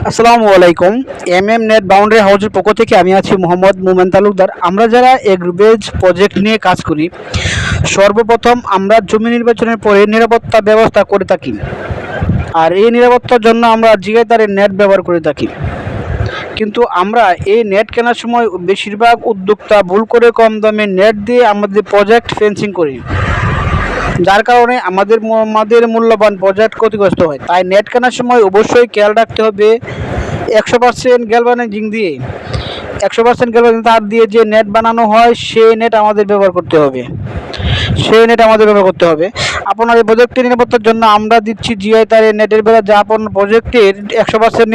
আসসালামু আলাইকুম। Net boundary হাউসের পক্ষ থেকে আমি আছি মোহাম্মদ মোমেন তালুকদার। আমরা যারা এগ্রিবেজ প্রজেক্ট নিয়ে কাজ করি, সর্বপ্রথম আমরা জমি নির্বাচনের পরে নিরাপত্তা ব্যবস্থা করে থাকি। আর এই নিরাপত্তার জন্য আমরা জিআই তারের নেট ব্যবহার করে থাকি। কিন্তু আমরা এই নেট কেনার সময় বেশিরভাগ উদ্যোক্তা ভুল করে কম দামে নেট দিয়ে আমাদের প্রজেক্ট ফেন্সিং করি, যার কারণে আমাদের মূল্যবান প্রজেক্ট ক্ষতিগ্রস্ত হয়। তাই নেট কেনার সময় অবশ্যই খেয়াল রাখতে হবে 100% গ্যালভানাইজিং দিয়ে 100% গ্যালভানাইজিং তার দিয়ে যে নেট বানানো হয় সেই নেট আমাদের ব্যবহার করতে হবে। আপনার এই প্রজেক্টের নিরাপত্তার জন্য আমরা দিচ্ছি জিআই তারের নেটের বেলা, যা আপনার প্রজেক্টের 100%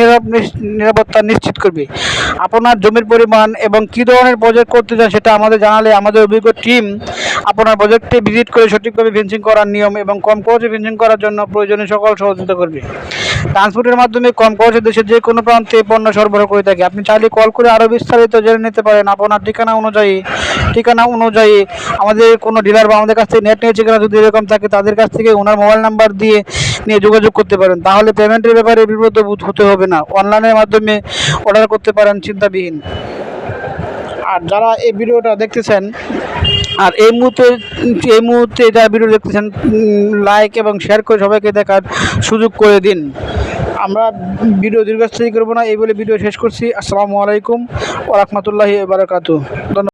নিরাপত্তা নিশ্চিত করবে। আপনার জমির পরিমাণ এবং কী ধরনের প্রজেক্ট করতে চান সেটা আমাদের জানালে আমাদের অভিজ্ঞ টিম আপনার প্রজেক্টে ভিজিট করে সঠিকভাবে ফেন্সিং করার নিয়ম এবং কম খরচে ফেন্সিং করার জন্য প্রয়োজনীয় সকল সহযোগিতা করবে। ট্রান্সপোর্টের মাধ্যমে কম খরচে দেশের যে কোনো প্রান্তে পণ্য সরবরাহ করে থাকে। আপনি চাইলে কল করে আরও বিস্তারিত জেনে নিতে পারেন। আপনার ঠিকানা অনুযায়ী আমাদের কোনো ডিলার বা আমাদের কাছ থেকে নেট নিয়েছে কিনা যদি এরকম থাকে, তাদের কাছ থেকে ওনার মোবাইল নাম্বার নিয়ে যোগাযোগ করতে পারেন। তাহলে পেমেন্টের ব্যাপারে বিব্রত বোধ হতে হবে না। অনলাইনের মাধ্যমে অর্ডার করতে পারেন চিন্তাবিহীন। আর যারা এই ভিডিওটা দেখতেছেন, আর এই মুহূর্তে যারা ভিডিও দেখতেছেন, লাইক এবং শেয়ার করে সবাইকে দেখার সুযোগ করে দিন। আমরা ভিডিও দীর্ঘস্থায়ী করবো না, এই বলে ভিডিও শেষ করছি। আসসালামু আলাইকুম ওয়া রাহমাতুল্লাহি ওয়া বারাকাতুহু। ধন্যবাদ।